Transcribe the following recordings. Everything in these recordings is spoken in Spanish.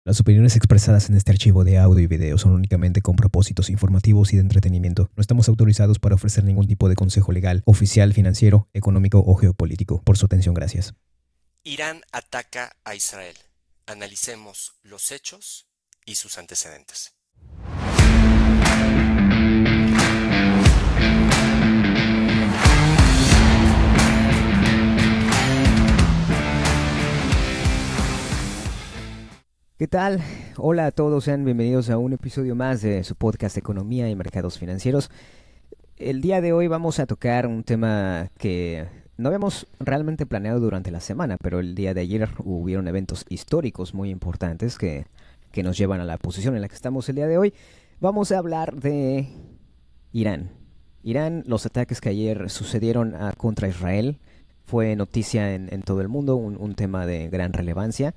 Las opiniones expresadas en este archivo de audio y video son únicamente con propósitos informativos y de entretenimiento. No estamos autorizados para ofrecer ningún tipo de consejo legal, oficial, financiero, económico o geopolítico. Por su atención, gracias. Irán ataca a Israel. Analicemos los hechos y sus antecedentes. ¿Qué tal? Hola a todos, sean bienvenidos a un episodio más de su podcast Economía y Mercados Financieros. El día de hoy vamos a tocar un tema que no habíamos realmente planeado durante la semana, pero el día de ayer hubieron eventos históricos muy importantes que nos llevan a la posición en la que estamos el día de hoy. Vamos a hablar de Irán. Irán, los ataques que ayer sucedieron contra Israel, fue noticia en todo el mundo, un tema de gran relevancia.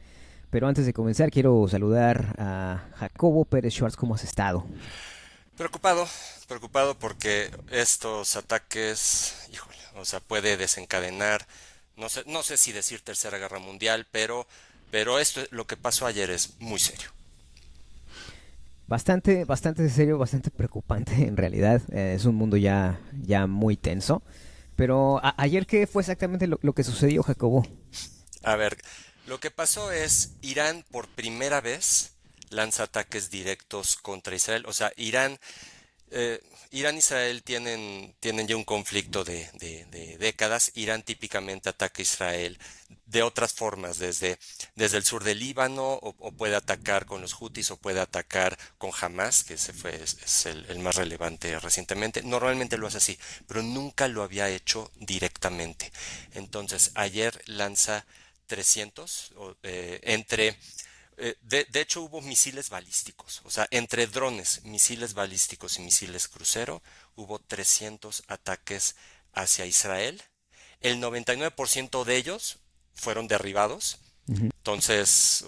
Pero antes de comenzar, quiero saludar a Jacobo Pérez Schwartz. ¿Cómo has estado? Preocupado porque estos ataques, híjole, puede desencadenar, no sé si decir Tercera Guerra Mundial, pero lo que pasó ayer es muy serio. Bastante serio, bastante preocupante en realidad. Es un mundo ya muy tenso. Pero ayer, ¿qué fue exactamente lo que sucedió, Jacobo? A ver, lo que pasó es Irán por primera vez lanza ataques directos contra Israel. O sea, eh, Irán e Israel tienen ya un conflicto de décadas. Irán típicamente ataca a Israel de otras formas, desde el sur del Líbano, o puede atacar con los Hutis, o puede atacar con Hamas, que es el más relevante recientemente. Normalmente lo hace así, pero nunca lo había hecho directamente. Entonces, ayer lanza 300, de hecho hubo misiles balísticos, o sea, entre drones, misiles balísticos y misiles crucero, hubo 300 ataques hacia Israel. El 99% de ellos fueron derribados. Ujú. Entonces,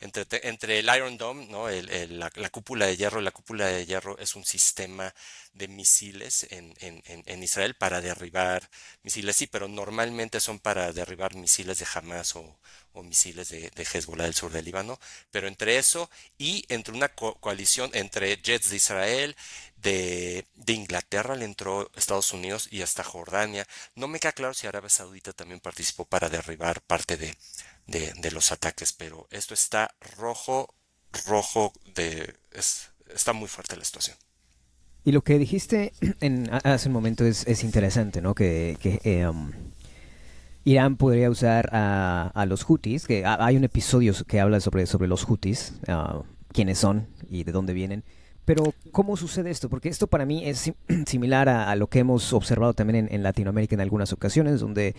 entre el Iron Dome, ¿no? La cúpula de hierro, la cúpula de hierro es un sistema de misiles en Israel para derribar misiles, sí, pero normalmente son para derribar misiles de Hamas o misiles de Hezbollah del sur del Líbano. Pero entre eso y entre una coalición entre jets de Israel, de Inglaterra le entró Estados Unidos y hasta Jordania. No me queda claro si Arabia Saudita también participó para derribar parte de los ataques, pero esto está rojo, está muy fuerte la situación. Y lo que dijiste hace un momento es interesante, ¿no? Irán podría usar a los Houthis, que hay un episodio que habla sobre los Houthis, quiénes son y de dónde vienen. Pero, ¿cómo sucede esto? Porque esto para mí es similar a lo que hemos observado también en Latinoamérica en algunas ocasiones, donde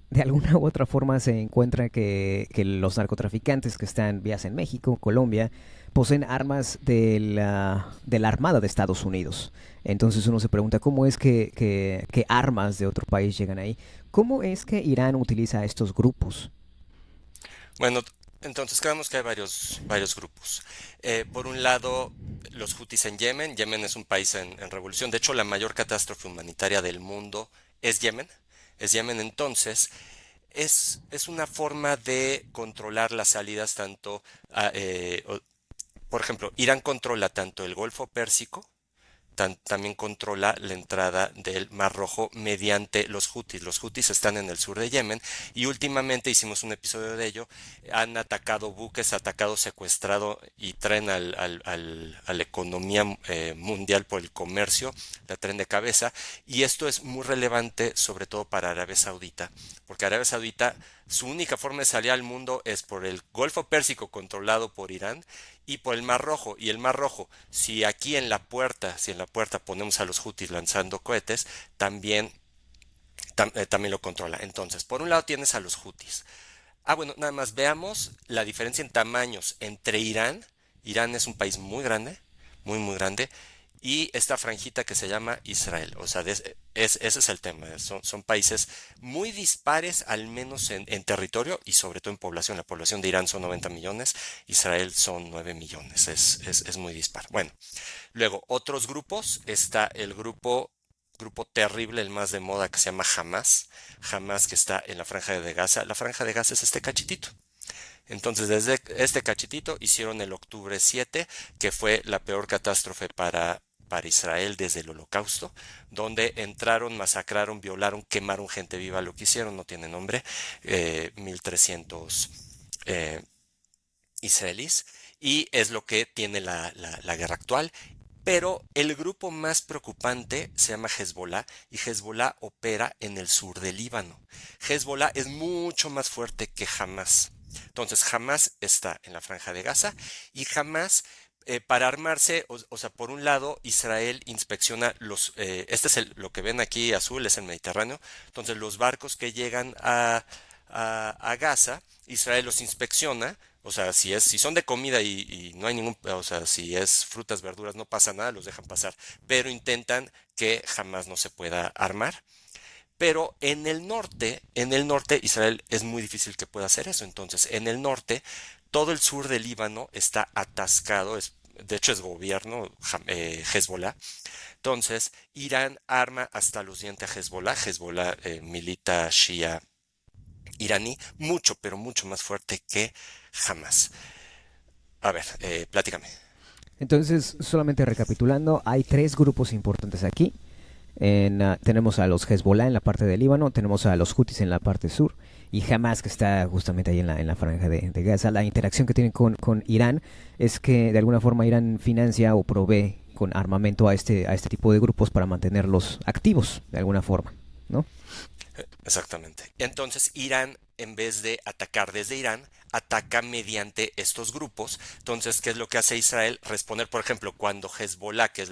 de alguna u otra forma se encuentra que los narcotraficantes que están vías en México, Colombia, poseen armas de la Armada de Estados Unidos. Entonces uno se pregunta cómo es que armas de otro país llegan ahí. ¿Cómo es que Irán utiliza a estos grupos? Bueno, entonces creemos que hay varios grupos. Por un lado, los Hutis en Yemen. Yemen es un país en revolución. De hecho, la mayor catástrofe humanitaria del mundo es Yemen. Es Yemen. Entonces, es una forma de controlar las salidas tanto, por ejemplo, Irán controla tanto el Golfo Pérsico, también controla la entrada del Mar Rojo mediante los Hutis. Los Hutis están en el sur de Yemen y últimamente hicimos un episodio de ello. Han atacado buques, atacado, secuestrado y traen a la economía mundial por el comercio, la traen de cabeza. Y esto es muy relevante sobre todo para Arabia Saudita, porque Arabia Saudita, su única forma de salir al mundo es por el Golfo Pérsico controlado por Irán y por el Mar Rojo. Y el Mar Rojo, si en la puerta ponemos a los Houthis lanzando cohetes, también lo controla. Entonces, por un lado tienes a los Houthis. Bueno, nada más veamos la diferencia en tamaños entre Irán. Irán es un país muy grande, muy grande, y esta franjita que se llama Israel. O sea, ese es el tema. Son países muy dispares, al menos en territorio y sobre todo en población. La población de Irán son 90 millones, Israel son 9 millones. Es muy dispar. Bueno, luego otros grupos. Está el grupo terrible, el más de moda, que se llama Hamas. Hamas, que está en la franja de Gaza. La franja de Gaza es este cachitito. Entonces, desde este cachitito hicieron el octubre 7, que fue la peor catástrofe para Israel desde el Holocausto, donde entraron, masacraron, violaron, quemaron gente viva. Lo que hicieron no tiene nombre, 1300 eh, israelíes, y es lo que tiene la guerra actual. Pero el grupo más preocupante se llama Hezbollah, y Hezbollah opera en el sur del Líbano. Hezbollah es mucho más fuerte que Hamas. Entonces Hamas está en la franja de Gaza, y Hamas, para armarse, o sea, por un lado Israel inspecciona este es lo que ven aquí azul, es el Mediterráneo. Entonces los barcos que llegan a Gaza, Israel los inspecciona. O sea, si son de comida y no hay o sea, si es frutas, verduras, no pasa nada, los dejan pasar. Pero intentan que jamás no se pueda armar. Pero en el norte, Israel es muy difícil que pueda hacer eso. Entonces, en el norte, todo el sur del Líbano está atascado. De hecho, es gobierno Hezbollah. Entonces, Irán arma hasta los dientes a Hezbollah. Hezbollah milita shia iraní, mucho, pero mucho más fuerte que Hamas. A ver, platícame. Entonces, solamente recapitulando, hay tres grupos importantes aquí. Tenemos a los Hezbollah en la parte del Líbano, tenemos a los Houthis en la parte sur y Hamas que está justamente ahí en la franja de Gaza. La interacción que tienen con Irán es que de alguna forma Irán financia o provee con armamento a este tipo de grupos para mantenerlos activos de alguna forma, ¿no? Exactamente. Entonces, Irán, en vez de atacar desde Irán, ataca mediante estos grupos. Entonces, ¿qué es lo que hace Israel? Responder, por ejemplo, cuando Hezbollah, que es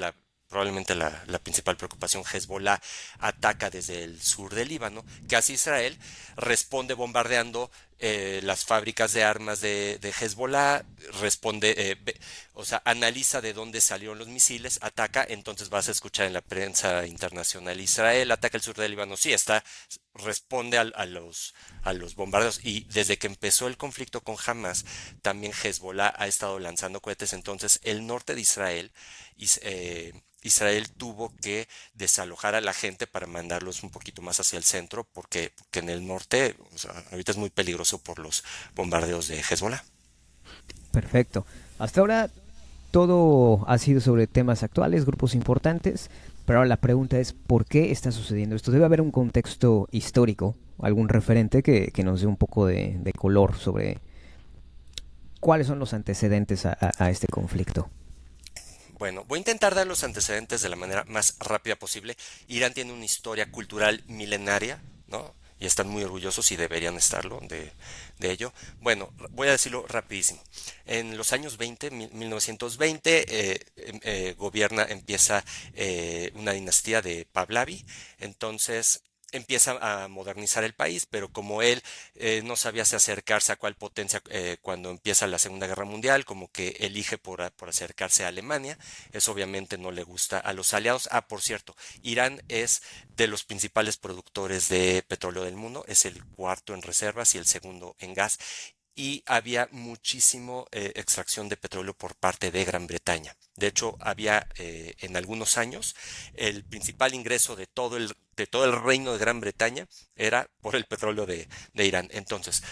probablemente la principal preocupación, Hezbollah ataca desde el sur del Líbano. ¿Qué hace Israel? Responde bombardeando las fábricas de armas de Hezbollah, responde, o sea, analiza de dónde salieron los misiles, ataca. Entonces vas a escuchar en la prensa internacional: Israel ataca el sur del Líbano. Sí, responde a los bombardeos. Y desde que empezó el conflicto con Hamas, también Hezbollah ha estado lanzando cohetes. Entonces el norte de Israel, Israel tuvo que desalojar a la gente para mandarlos un poquito más hacia el centro, porque en el norte, o sea, ahorita es muy peligroso por los bombardeos de Hezbollah. Perfecto. Hasta ahora todo ha sido sobre temas actuales, grupos importantes, pero ahora la pregunta es ¿por qué está sucediendo esto? Debe haber un contexto histórico, algún referente que nos dé un poco de color sobre cuáles son los antecedentes a este conflicto. Bueno, voy a intentar dar los antecedentes de la manera más rápida posible. Irán tiene una historia cultural milenaria, ¿no? Y están muy orgullosos y deberían estarlo de ello. Bueno, voy a decirlo rapidísimo. En los años 20, 1920, empieza una dinastía de Pahlavi. Entonces empieza a modernizar el país, pero como él no sabía si acercarse a cuál potencia cuando empieza la Segunda Guerra Mundial, como que elige por acercarse a Alemania. Eso obviamente no le gusta a los aliados. Ah, por cierto, Irán es de los principales productores de petróleo del mundo, es el cuarto en reservas y el segundo en gas, y había muchísimo extracción de petróleo por parte de Gran Bretaña. De hecho, había en algunos años el principal ingreso de todo el reino de Gran Bretaña era por el petróleo de Irán. Entonces,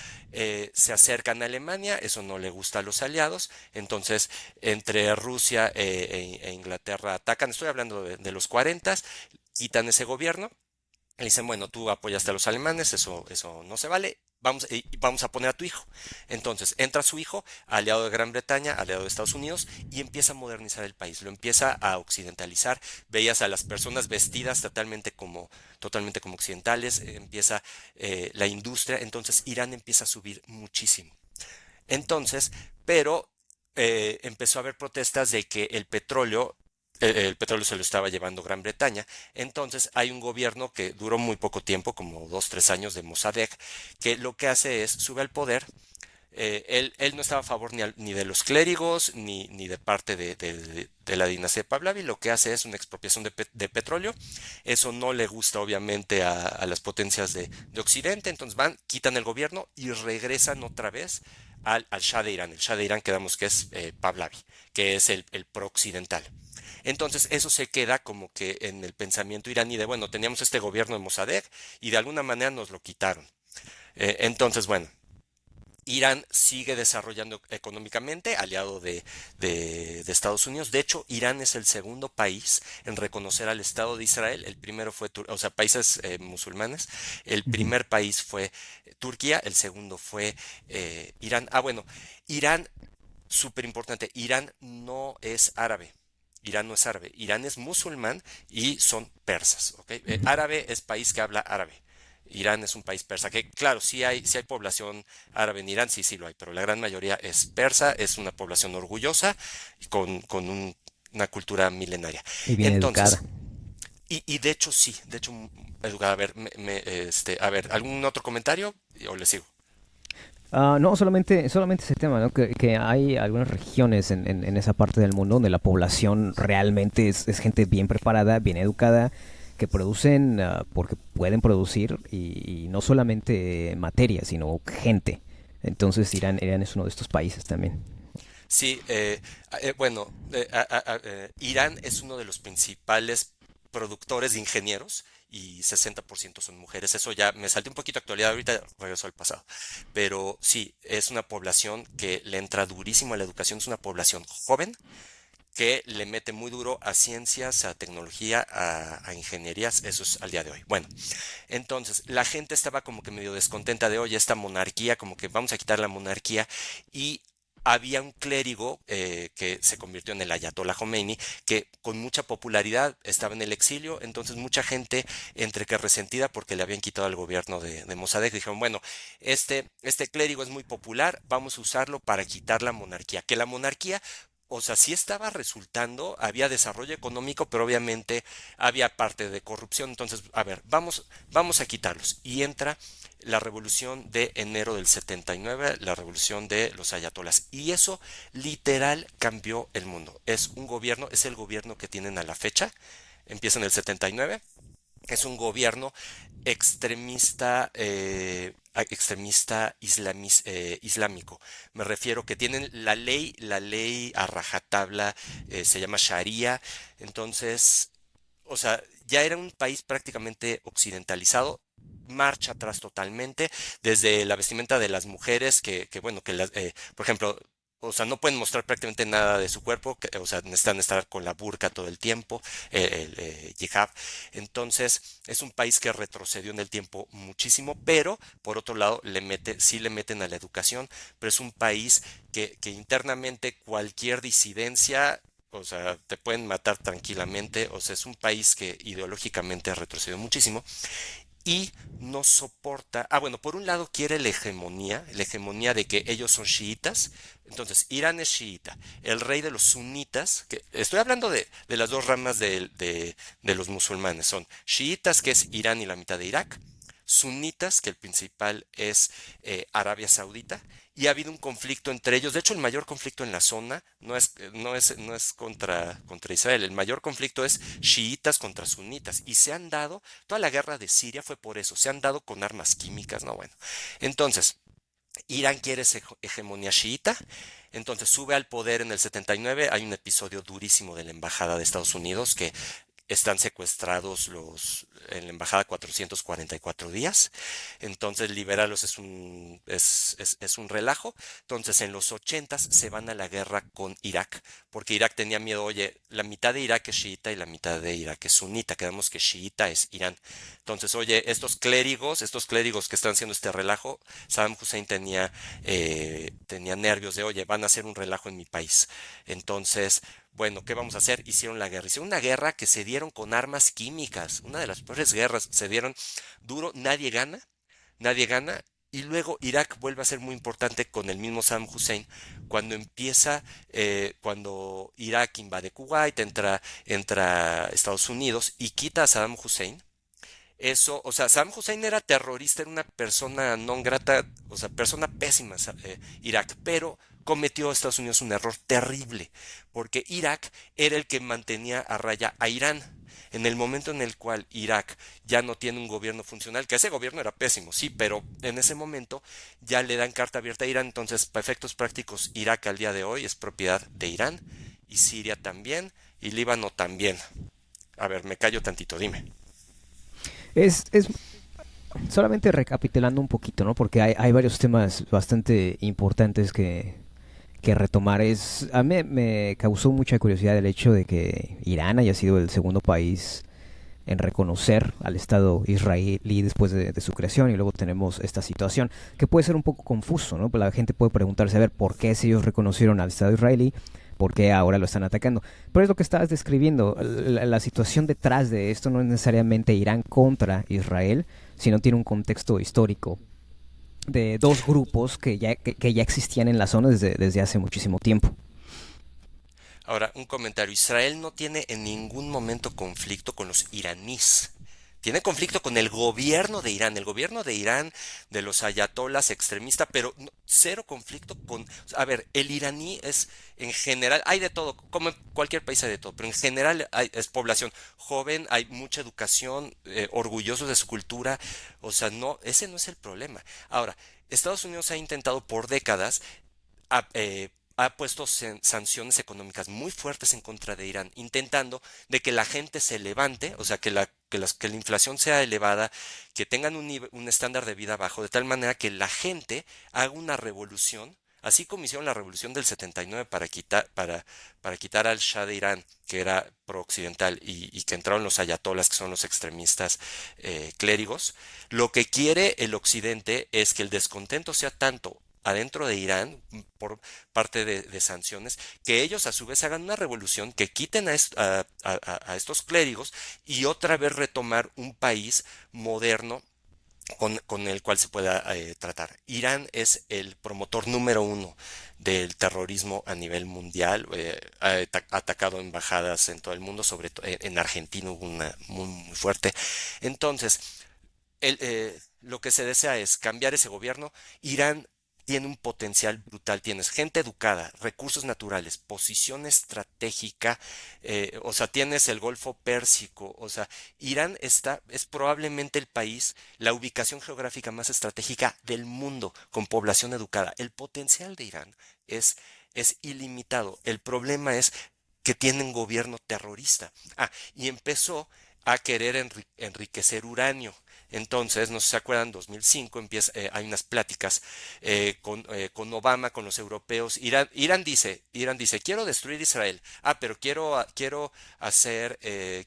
se acercan a Alemania, eso no le gusta a los aliados. Entonces, entre Rusia e Inglaterra atacan. Estoy hablando de los 40, quitan ese gobierno. Le dicen: bueno, tú apoyaste a los alemanes, eso no se vale. Vamos a poner a tu hijo. Entonces entra su hijo, aliado de Gran Bretaña, aliado de Estados Unidos, y empieza a modernizar el país, lo empieza a occidentalizar. Veías a las personas vestidas totalmente como occidentales, empieza la industria. Entonces Irán empieza a subir muchísimo. Entonces, pero empezó a haber protestas de que el petróleo se lo estaba llevando Gran Bretaña. Entonces hay un gobierno que duró muy poco tiempo, como 2, 3 años, de Mossadegh, que lo que hace es sube al poder. Él no estaba a favor ni de los clérigos ni de parte de la dinastía de Pahlavi. Lo que hace es una expropiación de petróleo. Eso no le gusta obviamente a las potencias de Occidente. Entonces quitan el gobierno y regresan otra vez al Shah de Irán. El Shah de Irán, quedamos que es Pahlavi, que es el pro-occidental. Entonces eso se queda como que en el pensamiento iraní de: bueno, teníamos este gobierno de Mossadegh y de alguna manera nos lo quitaron. Entonces, bueno, Irán sigue desarrollando económicamente, aliado de Estados Unidos. De hecho, Irán es el segundo país en reconocer al Estado de Israel. El primero fue, o sea, países musulmanes. El Ujú. primer país fue Turquía, el segundo fue Irán. Ah, bueno, Irán, súper importante, Irán no es árabe. Irán no es árabe, Irán es musulmán y son persas, ¿ok? Ujú. Árabe es país que habla árabe. Irán es un país persa, que claro, sí hay población árabe en Irán, sí, sí lo hay, pero la gran mayoría es persa, es una población orgullosa y una cultura milenaria. Y bien educada. Entonces, y de hecho sí, de hecho, educada, a ver, a ver, ¿algún otro comentario o le sigo? No, solamente ese tema, ¿no? Que hay algunas regiones en esa parte del mundo donde la población realmente es gente bien preparada, bien educada, que producen porque pueden producir y no solamente materia, sino gente. Entonces Irán es uno de estos países también. Sí, bueno, Irán es uno de los principales productores de ingenieros y 60% son mujeres. Eso ya me salté un poquito de actualidad, ahorita regreso al pasado. Pero sí, es una población que le entra durísimo a la educación, es una población joven que le mete muy duro a ciencias, a tecnología, a ingenierías, eso es al día de hoy. Bueno, entonces la gente estaba como que medio descontenta de hoy esta monarquía, como que vamos a quitar la monarquía y había un clérigo que se convirtió en el Ayatollah Khomeini, que con mucha popularidad estaba en el exilio, entonces mucha gente entre que resentida porque le habían quitado al gobierno de Mossadegh, dijeron, bueno, este clérigo es muy popular, vamos a usarlo para quitar la monarquía, que la monarquía o sea, sí estaba resultando, había desarrollo económico, pero obviamente había parte de corrupción. Entonces, a ver, vamos a quitarlos. Y entra la revolución de enero del 79, la revolución de los ayatolas. Y eso literal cambió el mundo. Es un gobierno, es el gobierno que tienen a la fecha. Empieza en el 79, es un gobierno extremista, islámico. Me refiero que tienen la ley a rajatabla, se llama Sharia. Entonces, o sea, ya era un país prácticamente occidentalizado. Marcha atrás totalmente, desde la vestimenta de las mujeres, bueno, por ejemplo, o sea, no pueden mostrar prácticamente nada de su cuerpo, o sea, necesitan estar con la burka todo el tiempo, el hijab. Entonces, es un país que retrocedió en el tiempo muchísimo, pero por otro lado, sí le meten a la educación, pero es un país que internamente cualquier disidencia o sea, te pueden matar tranquilamente. O sea, es un país que ideológicamente ha retrocedido muchísimo y no soporta. Ah, bueno, por un lado quiere la hegemonía de que ellos son chiitas. Entonces, Irán es chiita. El rey de los sunitas, que estoy hablando de las dos ramas de los musulmanes, son chiitas, que es Irán y la mitad de Irak, sunitas, que el principal es Arabia Saudita, y ha habido un conflicto entre ellos. De hecho, el mayor conflicto en la zona no es contra Israel, el mayor conflicto es chiitas contra sunitas, y se han dado, toda la guerra de Siria fue por eso, se han dado con armas químicas, no bueno. Entonces, Irán quiere esa hegemonía chiita, entonces sube al poder en el 79, hay un episodio durísimo de la embajada de Estados Unidos que están secuestrados en la embajada 444 días. Entonces liberarlos es un relajo. Entonces en los 80 se van a la guerra con Irak, porque Irak tenía miedo, oye, la mitad de Irak es chiita y la mitad de Irak es sunita, quedamos que chiita es Irán. Entonces, oye, estos clérigos que están haciendo este relajo, Saddam Hussein tenía nervios de, oye, van a hacer un relajo en mi país. Entonces, bueno, ¿qué vamos a hacer? Hicieron la guerra. Hicieron una guerra que se dieron con armas químicas. Una de las peores guerras. Se dieron duro. Nadie gana. Y luego Irak vuelve a ser muy importante con el mismo Saddam Hussein cuando Irak invade Kuwait, entra Estados Unidos y quita a Saddam Hussein. Eso, o sea, Saddam Hussein era terrorista, era una persona non grata, o sea, persona pésima, Irak, pero cometió Estados Unidos un error terrible, porque Irak era el que mantenía a raya a Irán. En el momento en el cual Irak ya no tiene un gobierno funcional, que ese gobierno era pésimo, sí, pero en ese momento ya le dan carta abierta a Irán, entonces, para efectos prácticos, Irak al día de hoy es propiedad de Irán, y Siria también, y Líbano también. A ver, me callo tantito, dime. Es solamente recapitulando un poquito, ¿no? Porque hay varios temas bastante importantes que retomar. A mí me causó mucha curiosidad el hecho de que Irán haya sido el segundo país en reconocer al Estado israelí después de su creación, y luego tenemos esta situación que puede ser un poco confuso, ¿no? Pues la gente puede preguntarse, a ver, ¿por qué si ellos reconocieron al Estado israelí, por qué ahora lo están atacando? Pero es lo que estabas describiendo, la situación detrás de esto no es necesariamente Irán contra Israel, sino tiene un contexto histórico de dos grupos que ya existían en la zona desde hace muchísimo tiempo. Ahora, un comentario. Israel no tiene en ningún momento conflicto con los iraníes. Tiene conflicto con el gobierno de Irán. El gobierno de Irán, de los ayatolas extremistas, pero cero conflicto con... A ver, el iraní es, en general, hay de todo, como en cualquier país hay de todo, pero en general es población joven, hay mucha educación, orgullosos de su cultura. O sea, no, ese no es el problema. Ahora, Estados Unidos ha intentado por décadas ha puesto sanciones económicas muy fuertes en contra de Irán, intentando de que la gente se levante, o sea, que la inflación sea elevada, que tengan un estándar de vida bajo, de tal manera que la gente haga una revolución, así como hicieron la revolución del 79 para quitar al Shah de Irán, que era pro-occidental, y que entraron los ayatolas, que son los extremistas clérigos. Lo que quiere el occidente es que el descontento sea tanto adentro de Irán por parte de sanciones, que ellos a su vez hagan una revolución, que quiten a estos clérigos y otra vez retomar un país moderno con el cual se pueda tratar. Irán es el promotor número uno del terrorismo a nivel mundial, ha atacado embajadas en todo el mundo, sobre todo en Argentina hubo una muy fuerte. Entonces, lo que se desea es cambiar ese gobierno. Irán tiene un potencial brutal, tienes gente educada, recursos naturales, posición estratégica, o sea, tienes el Golfo Pérsico, o sea, Irán es probablemente el país, la ubicación geográfica más estratégica del mundo con población educada. El potencial de Irán es, es ilimitado. El problema es que tiene un gobierno terrorista. Y empezó a querer enriquecer uranio. Entonces, no sé si se acuerdan, 2005 hay unas pláticas con Obama, con los europeos. Irán dice, quiero destruir Israel. Pero quiero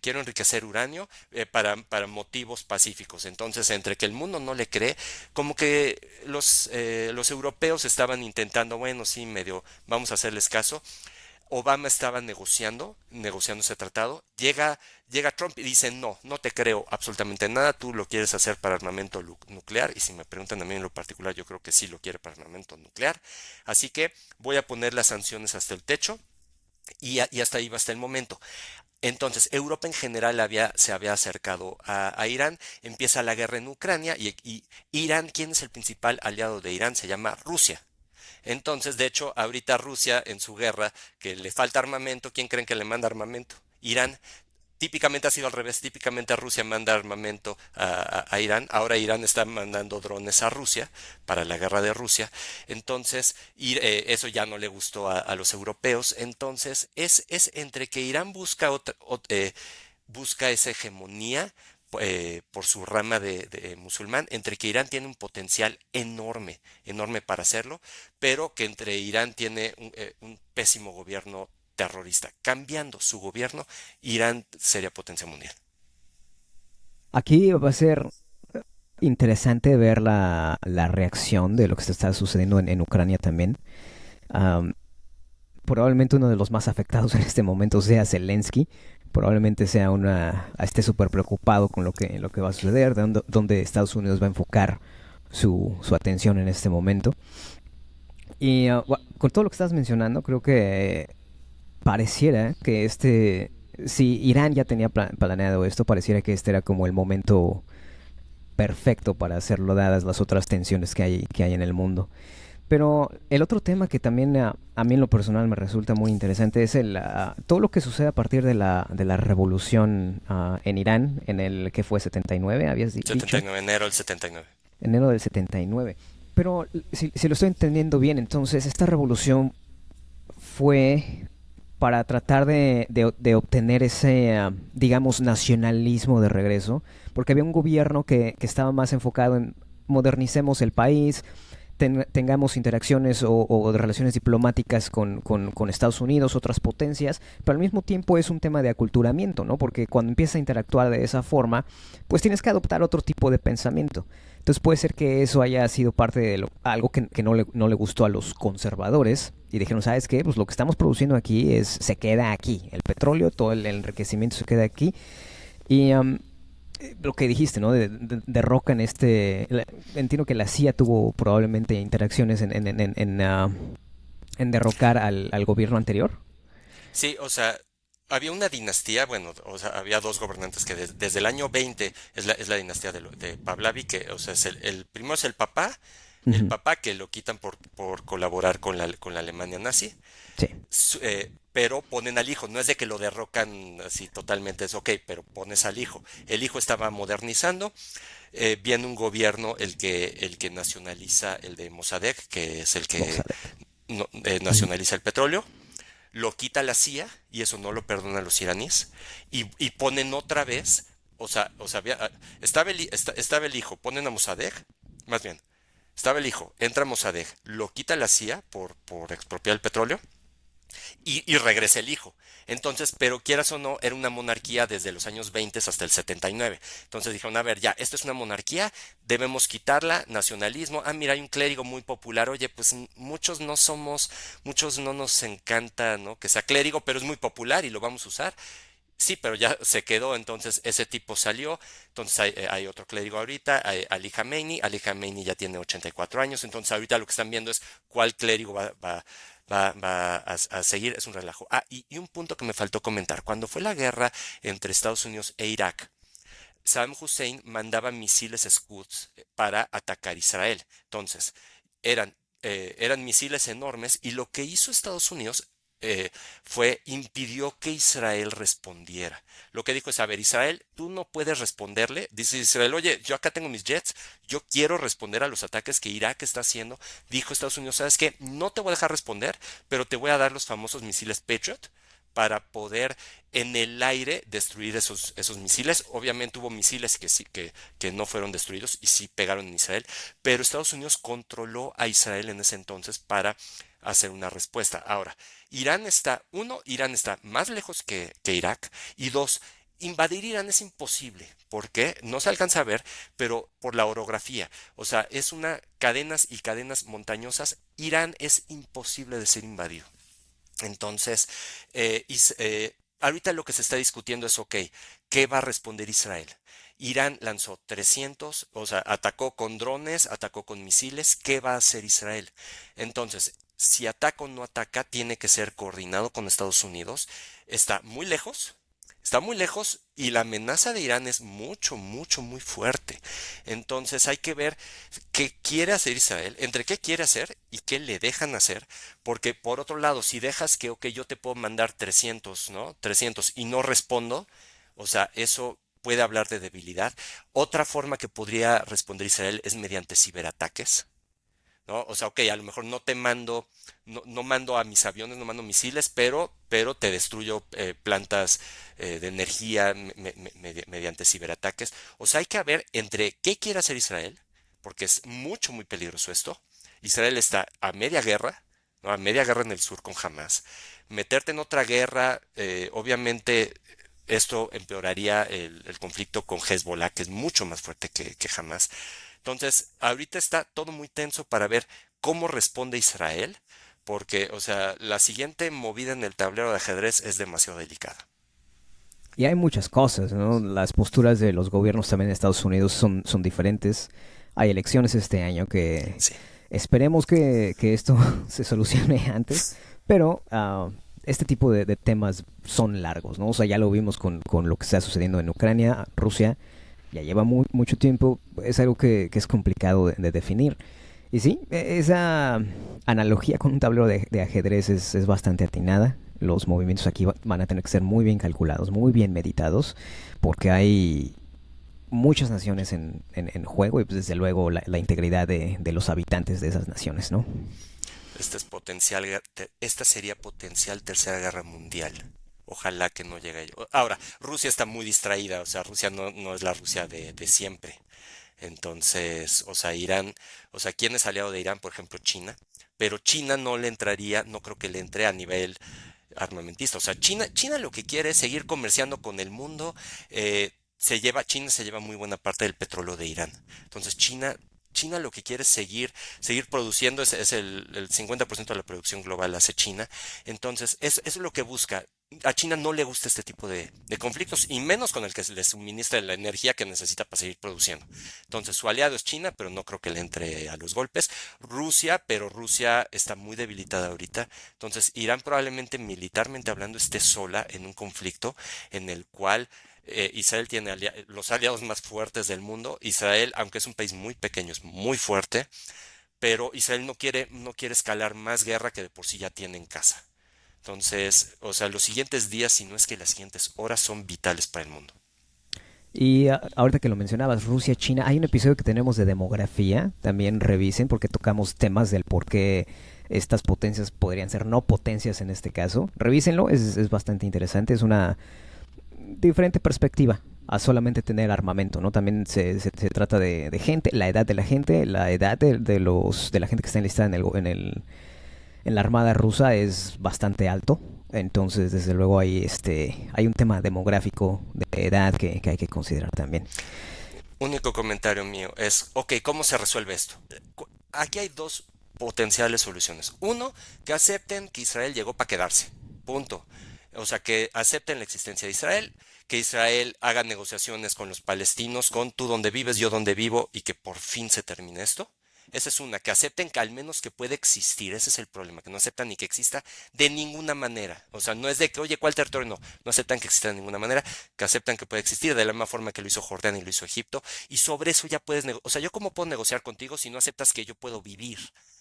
enriquecer uranio para motivos pacíficos. Entonces, entre que el mundo no le cree, como que los europeos estaban intentando, bueno, sí, medio, vamos a hacerles caso. Obama estaba negociando ese tratado. Llega Trump y dice, no, no te creo absolutamente nada, tú lo quieres hacer para armamento nuclear, y si me preguntan a mí en lo particular, yo creo que sí lo quiere para armamento nuclear. Así que voy a poner las sanciones hasta el techo, y hasta ahí va hasta el momento. Entonces, Europa en general se había acercado a Irán, empieza la guerra en Ucrania, y Irán, ¿quién es el principal aliado de Irán? Se llama Rusia. Entonces, de hecho, ahorita Rusia en su guerra, que le falta armamento, ¿quién creen que le manda armamento? Irán. Típicamente ha sido al revés, típicamente Rusia manda armamento a Irán, ahora Irán está mandando drones a Rusia para la guerra de Rusia. Entonces, eso ya no le gustó a los europeos. Entonces, es entre que Irán busca esa hegemonía por su rama de musulmán, entre que Irán tiene un potencial enorme, enorme para hacerlo, pero que entre Irán tiene un pésimo gobierno terrorista. Cambiando su gobierno, Irán sería potencia mundial. Aquí va a ser interesante ver la reacción de lo que se está sucediendo en Ucrania también. Um, Probablemente uno de los más afectados en este momento sea Zelensky. Probablemente esté súper preocupado con lo que va a suceder, donde Estados Unidos va a enfocar su atención en este momento. Y con todo lo que estás mencionando, creo que pareciera que si Irán ya tenía planeado esto, pareciera que este era como el momento perfecto para hacerlo, dadas las otras tensiones que hay en el mundo. Pero el otro tema que también a mí en lo personal me resulta muy interesante es todo lo que sucede a partir de la revolución en Irán, en el que fue 79, habías dicho. 79, enero del 79. Enero del 79. Pero si lo estoy entendiendo bien, entonces esta revolución fue para tratar de obtener ese, digamos, nacionalismo de regreso, porque había un gobierno que estaba más enfocado en modernicemos el país, tengamos interacciones o relaciones diplomáticas con Estados Unidos, otras potencias, pero al mismo tiempo es un tema de aculturamiento, ¿no? Porque cuando empiezas a interactuar de esa forma, pues tienes que adoptar otro tipo de pensamiento. Entonces puede ser que eso haya sido parte de algo que no le gustó a los conservadores y dijeron, ¿sabes qué? Pues lo que estamos produciendo aquí se queda aquí. El petróleo, todo el enriquecimiento se queda aquí. Y lo que dijiste, ¿no? Derrocan entiendo que la CIA tuvo probablemente interacciones en derrocar al gobierno anterior. Sí, o sea, había una dinastía, bueno, o sea, había dos gobernantes que desde el año 20 es la dinastía de Pahlavi, que, o sea, el primero es el Ujú. papá que lo quitan por colaborar con la Alemania nazi, Sí. pero ponen al hijo, no es de que lo derrocan así totalmente, es ok, pero pones al hijo. El hijo estaba modernizando, viene un gobierno el que nacionaliza el de Mossadegh, que es el Vamos a que ver. Ujú. nacionaliza el petróleo, lo quita la CIA y eso no lo perdonan los iraníes y ponen otra vez, estaba el hijo, ponen a Mossadegh, más bien, estaba el hijo, entra Mossadegh, lo quita la CIA por expropiar el petróleo y regresa el hijo. Entonces, pero quieras o no, era una monarquía desde los años 20 hasta el 79. Entonces dijeron, a ver, ya, esto es una monarquía, debemos quitarla, nacionalismo. Ah, mira, hay un clérigo muy popular. Oye, pues muchos no nos encanta, ¿no? Que sea clérigo, pero es muy popular y lo vamos a usar. Sí, pero ya se quedó, entonces ese tipo salió, entonces hay otro clérigo ahorita, Ali Khamenei ya tiene 84 años, entonces ahorita lo que están viendo es cuál clérigo va a seguir, es un relajo. Ah, y un punto que me faltó comentar, cuando fue la guerra entre Estados Unidos e Irak, Saddam Hussein mandaba misiles Scud para atacar Israel, entonces eran, eran misiles enormes y lo que hizo Estados Unidos eh, impidió que Israel respondiera. Lo que dijo es, a ver, Israel, tú no puedes responderle. Dice Israel, oye, yo acá tengo mis jets, yo quiero responder a los ataques que Irak está haciendo. Dijo Estados Unidos, ¿sabes qué? No te voy a dejar responder, pero te voy a dar los famosos misiles Patriot para poder en el aire destruir esos misiles. Obviamente hubo misiles que sí, que no fueron destruidos y sí pegaron en Israel, pero Estados Unidos controló a Israel en ese entonces para hacer una respuesta. Ahora, Irán está más lejos que Irak, y dos, invadir Irán es imposible. ¿Por qué? No se alcanza a ver, pero por la orografía. O sea, es una cadenas y cadenas montañosas. Irán es imposible de ser invadido. Entonces, ahorita lo que se está discutiendo es, ok, ¿qué va a responder Israel? Irán lanzó 300, o sea, atacó con drones, atacó con misiles, ¿qué va a hacer Israel? Entonces, si ataca o no ataca, tiene que ser coordinado con Estados Unidos. Está muy lejos, está muy lejos y la amenaza de Irán es muy fuerte. Entonces hay que ver qué quiere hacer Israel, entre qué quiere hacer y qué le dejan hacer, porque por otro lado, si dejas que, ok, yo te puedo mandar 300, ¿no? 300 y no respondo, o sea, eso puede hablar de debilidad. Otra forma que podría responder Israel es mediante ciberataques, ¿no? O sea, ok, a lo mejor no mando a mis aviones, no mando misiles, pero te destruyo plantas de energía mediante ciberataques. O sea, hay que ver entre qué quiere hacer Israel, porque es muy peligroso esto. Israel está a media guerra, ¿no? A media guerra en el sur con Hamas. Meterte en otra guerra, obviamente esto empeoraría el conflicto con Hezbollah, que es mucho más fuerte que Hamas. Entonces, ahorita está todo muy tenso para ver cómo responde Israel, porque, o sea, la siguiente movida en el tablero de ajedrez es demasiado delicada. Y hay muchas cosas, ¿no? Las posturas de los gobiernos también en Estados Unidos son diferentes. Hay elecciones este año que Sí. esperemos que esto se solucione antes, pero este tipo de temas son largos, ¿no? O sea, ya lo vimos con lo que está sucediendo en Ucrania, Rusia, ya lleva mucho tiempo, es algo que es complicado de definir. Y sí, esa analogía con un tablero de ajedrez es bastante atinada. Los movimientos aquí van a tener que ser muy bien calculados, muy bien meditados, porque hay muchas naciones en juego y pues desde luego la integridad de los habitantes de esas naciones, ¿no? Esta sería potencial tercera guerra mundial. Ojalá que no llegue a ello. Ahora, Rusia está muy distraída, o sea, Rusia no es la Rusia de siempre. Entonces, o sea, Irán, o sea, ¿quién es aliado de Irán? Por ejemplo, China. Pero China no le entraría, no creo que le entre a nivel armamentista. O sea, China lo que quiere es seguir comerciando con el mundo. China se lleva muy buena parte del petróleo de Irán. Entonces, China lo que quiere es seguir produciendo, es el 50% de la producción global hace China. Entonces, eso es lo que busca. A China no le gusta este tipo de conflictos y menos con el que se le suministra la energía que necesita para seguir produciendo. Entonces, su aliado es China, pero no creo que le entre a los golpes. Rusia, pero Rusia está muy debilitada ahorita. Entonces, Irán probablemente militarmente hablando esté sola en un conflicto en el cual Israel tiene los aliados más fuertes del mundo. Israel, aunque es un país muy pequeño, es muy fuerte, pero Israel no quiere escalar más guerra que de por sí ya tiene en casa. Entonces, o sea, los siguientes días, si no es que las siguientes horas, son vitales para el mundo. Y ahorita que lo mencionabas, Rusia, China, hay un episodio que tenemos de demografía, también revisen porque tocamos temas del por qué estas potencias podrían ser no potencias en este caso. Revísenlo, es bastante interesante, es una diferente perspectiva a solamente tener armamento, ¿no? También se trata de gente, la edad de la gente, la edad de la gente que está enlistada en la armada rusa es bastante alto. Entonces, desde luego hay un tema demográfico de edad que hay que considerar también. Único comentario mío es, ok, ¿cómo se resuelve esto? Aquí hay dos potenciales soluciones. Uno, que acepten que Israel llegó para quedarse. Punto. O sea, que acepten la existencia de Israel, que Israel haga negociaciones con los palestinos, con tú donde vives, yo donde vivo, y que por fin se termine esto. Esa es una, que acepten que al menos que puede existir, ese es el problema, que no aceptan ni que exista de ninguna manera. O sea, no es de que, oye, ¿cuál territorio? No aceptan que exista de ninguna manera, que aceptan que puede existir de la misma forma que lo hizo Jordania y lo hizo Egipto, y sobre eso ya puedes negociar. O sea, ¿yo cómo puedo negociar contigo si no aceptas que yo puedo vivir?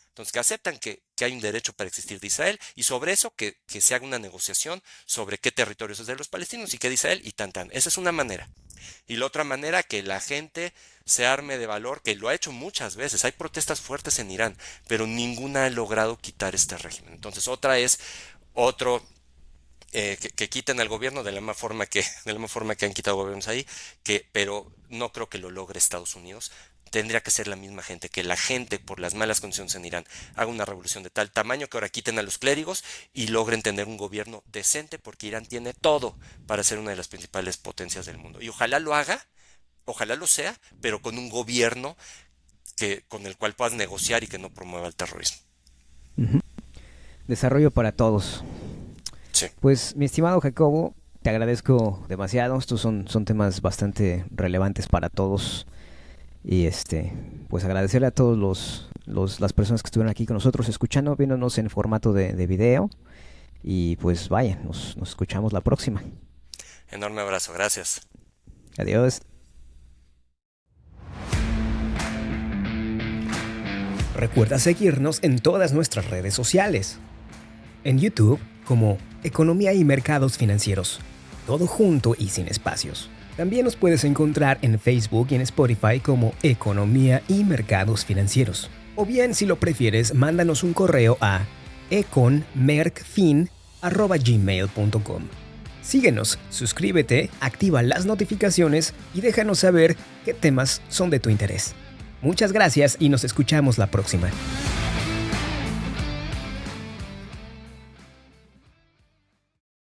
Entonces, que aceptan que hay un derecho para existir de Israel y sobre eso que se haga una negociación sobre qué territorios es de los palestinos y qué de Israel y tan tan. Esa es una manera. Y la otra manera, que la gente se arme de valor, que lo ha hecho muchas veces. Hay protestas fuertes en Irán, pero ninguna ha logrado quitar este régimen. Entonces, otra es otro que quiten al gobierno de la misma forma que han quitado gobiernos ahí, pero no creo que lo logre Estados Unidos. Tendría que ser la misma gente, que la gente por las malas condiciones en Irán haga una revolución de tal tamaño que ahora quiten a los clérigos y logren tener un gobierno decente, porque Irán tiene todo para ser una de las principales potencias del mundo. Y ojalá lo haga, ojalá lo sea, pero con un gobierno con el cual puedas negociar y que no promueva el terrorismo. Ujú. Desarrollo para todos. Sí. Pues, mi estimado Jacobo, te agradezco demasiado. Estos son temas bastante relevantes para todos. Y pues agradecerle a todos las personas que estuvieron aquí con nosotros, escuchando, viéndonos en formato de video. Y pues vaya, nos escuchamos la próxima. Enorme abrazo, gracias. Adiós. Recuerda seguirnos en todas nuestras redes sociales. En YouTube como Economía y Mercados Financieros. Todo junto y sin espacios. También nos puedes encontrar en Facebook y en Spotify como Economía y Mercados Financieros. O bien, si lo prefieres, mándanos un correo a econmercfin@gmail.com. Síguenos, suscríbete, activa las notificaciones y déjanos saber qué temas son de tu interés. Muchas gracias y nos escuchamos la próxima.